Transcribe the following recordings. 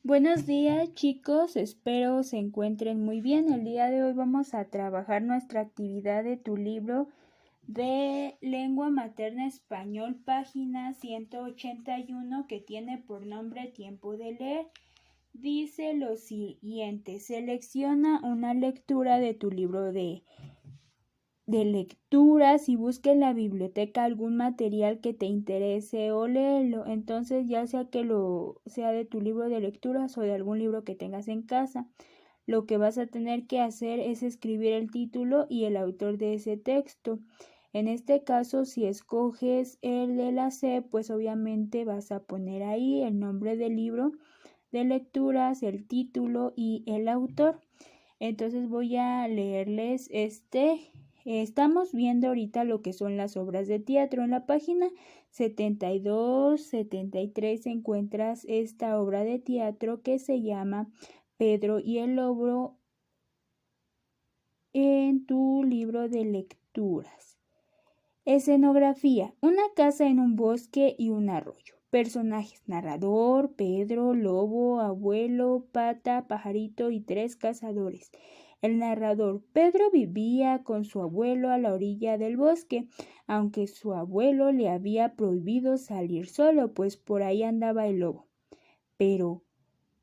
Buenos días, chicos, espero se encuentren muy bien. El día de hoy vamos a trabajar nuestra actividad de tu libro de lengua materna español, página 181, que tiene por nombre Tiempo de leer. Dice lo siguiente: selecciona una lectura de tu libro de lecturas y busca en la biblioteca algún material que te interese o léelo. Entonces, ya sea que sea de tu libro de lecturas o de algún libro que tengas en casa, lo que vas a tener que hacer es escribir el título y el autor de ese texto. En este caso, si escoges el de la C, pues obviamente vas a poner ahí el nombre del libro de lecturas, el título y el autor. Entonces voy a leerles Estamos viendo ahorita lo que son las obras de teatro. En la página 72, 73 encuentras esta obra de teatro que se llama Pedro y el Lobo en tu libro de lecturas. Escenografía: una casa en un bosque y un arroyo. Personajes: narrador, Pedro, lobo, abuelo, pata, pajarito y 3 cazadores. El narrador: Pedro vivía con su abuelo a la orilla del bosque, aunque su abuelo le había prohibido salir solo, pues por ahí andaba el lobo. Pero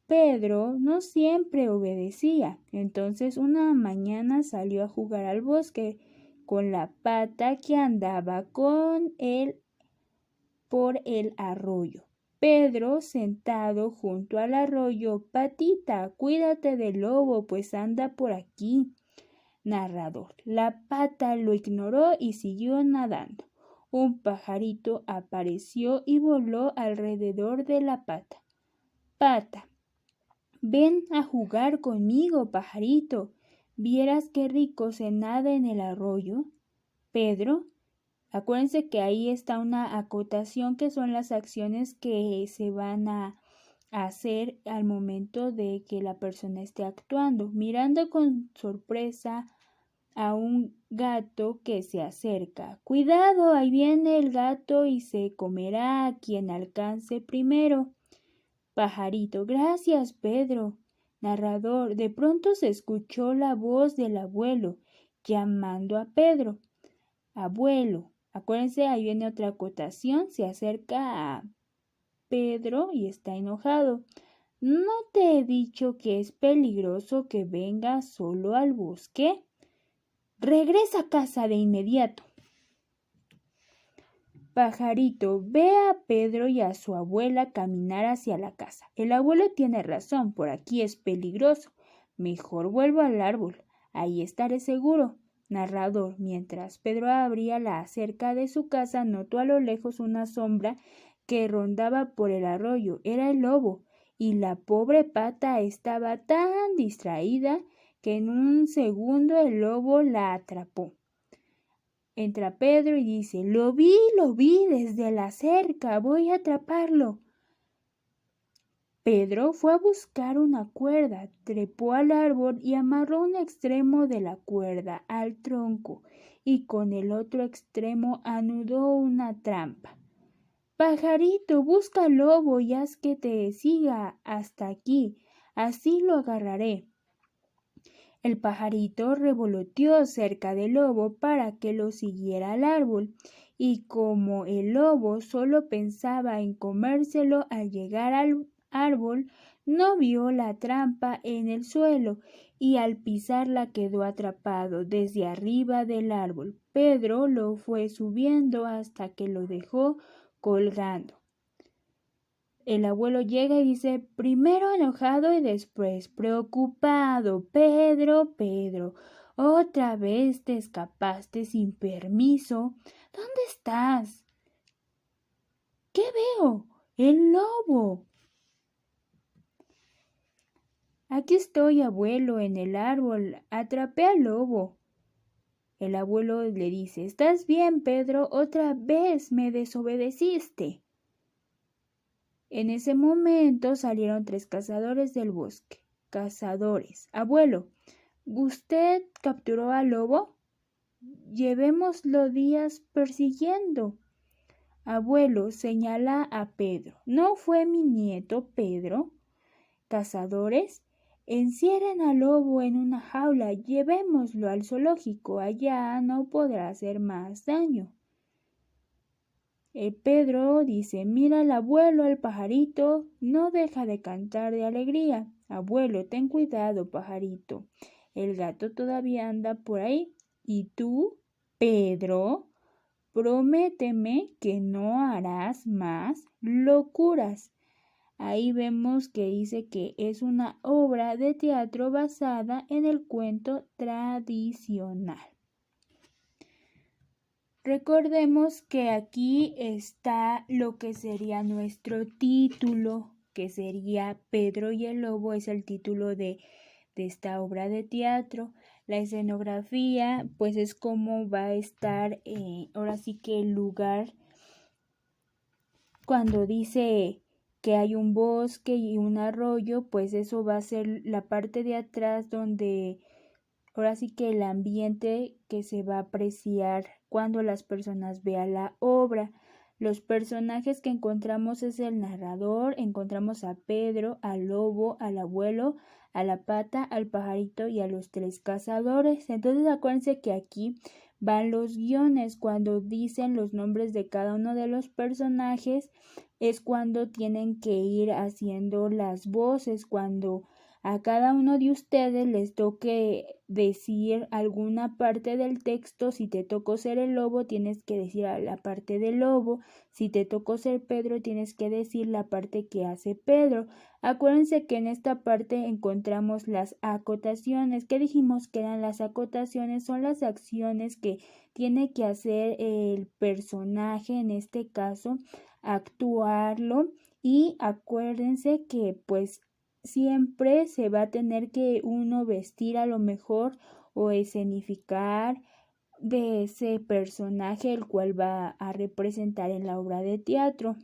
Pedro no siempre obedecía. Entonces una mañana salió a jugar al bosque con la pata, que andaba con él por el arroyo. Pedro, sentado junto al arroyo: Patita, cuídate del lobo, pues anda por aquí. Narrador: la pata lo ignoró y siguió nadando. Un pajarito apareció y voló alrededor de la pata. Pata: ven a jugar conmigo, pajarito. ¿Vieras qué rico se nada en el arroyo? Pedro: acuérdense que ahí está una acotación, que son las acciones que se van a hacer al momento de que la persona esté actuando. Mirando con sorpresa a un gato que se acerca. Cuidado, ahí viene el gato y se comerá a quien alcance primero. Pajarito: gracias, Pedro. Narrador: de pronto se escuchó la voz del abuelo llamando a Pedro. Abuelo. Acuérdense, ahí viene otra acotación, se acerca a Pedro y está enojado. ¿No te he dicho que es peligroso que vengas solo al bosque? Regresa a casa de inmediato. Pajarito: ve a Pedro y a su abuela caminar hacia la casa. El abuelo tiene razón, por aquí es peligroso. Mejor vuelvo al árbol, ahí estaré seguro. Narrador: mientras Pedro abría la cerca de su casa, notó a lo lejos una sombra que rondaba por el arroyo. Era el lobo, y la pobre pata estaba tan distraída que en un segundo el lobo la atrapó. Entra Pedro y dice: lo vi desde la cerca, voy a atraparlo. Pedro fue a buscar una cuerda, trepó al árbol y amarró un extremo de la cuerda al tronco y con el otro extremo anudó una trampa. Pajarito, busca al lobo y haz que te siga hasta aquí, así lo agarraré. El pajarito revoloteó cerca del lobo para que lo siguiera al árbol, y como el lobo solo pensaba en comérselo, al llegar al árbol no vio la trampa en el suelo y al pisarla quedó atrapado desde arriba del árbol. Pedro lo fue subiendo hasta que lo dejó colgando. El abuelo llega y dice, primero enojado y después preocupado: Pedro, Pedro, otra vez te escapaste sin permiso. ¿Dónde estás? ¿Qué veo? El lobo. Aquí estoy, abuelo, en el árbol. Atrapé al lobo. El abuelo le dice, ¿estás bien, Pedro? Otra vez me desobedeciste. En ese momento salieron 3 cazadores del bosque. Cazadores: abuelo, ¿usted capturó al lobo? Llevémoslo días persiguiendo. Abuelo señala a Pedro: ¿no fue mi nieto Pedro? cazadores? Encierren al lobo en una jaula, llevémoslo al zoológico, allá no podrá hacer más daño. Pedro dice, mira al abuelo, el pajarito, no deja de cantar de alegría. Abuelo, ten cuidado, pajarito. El gato todavía anda por ahí. ¿Y tú, Pedro? Prométeme que no harás más locuras. Ahí vemos que dice que es una obra de teatro basada en el cuento tradicional. Recordemos que aquí está lo que sería nuestro título, que sería Pedro y el Lobo, es el título de esta obra de teatro. La escenografía, pues es cómo va a estar, ahora sí que el lugar, cuando dice que hay un bosque y un arroyo, pues eso va a ser la parte de atrás donde ahora sí que el ambiente que se va a apreciar cuando las personas vean la obra. Los personajes que encontramos es el narrador, encontramos a Pedro, al lobo, al abuelo, a la pata, al pajarito y a los 3 cazadores. Entonces acuérdense que aquí van los guiones. Cuando dicen los nombres de cada uno de los personajes es cuando tienen que ir haciendo las voces, cuando a cada uno de ustedes les toque decir alguna parte del texto. Si te tocó ser el lobo, tienes que decir la parte del lobo. Si te tocó ser Pedro, tienes que decir la parte que hace Pedro. Acuérdense que en esta parte encontramos las acotaciones. ¿Qué dijimos que eran las acotaciones? Son las acciones que tiene que hacer el personaje, en este caso, actuarlo. Y acuérdense que pues siempre se va a tener que uno vestir a lo mejor o escenificar de ese personaje el cual va a representar en la obra de teatro.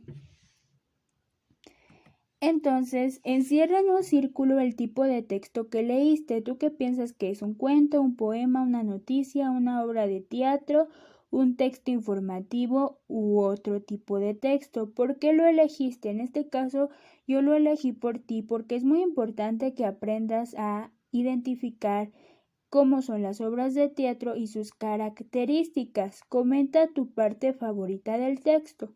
Entonces, encierra en un círculo el tipo de texto que leíste. ¿Tú qué piensas que es? ¿Un cuento, un poema, una noticia, una obra de teatro, un texto informativo u otro tipo de texto? ¿Por qué lo elegiste? En este caso, yo lo elegí por ti porque es muy importante que aprendas a identificar cómo son las obras de teatro y sus características. Comenta tu parte favorita del texto.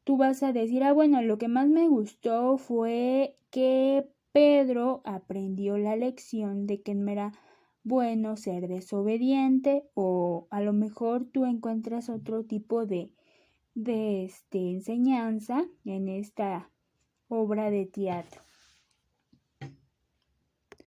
Tú vas a decir, bueno, lo que más me gustó fue que Pedro aprendió la lección de que no era bueno ser desobediente, o a lo mejor tú encuentras otro tipo de enseñanza en esta obra de teatro.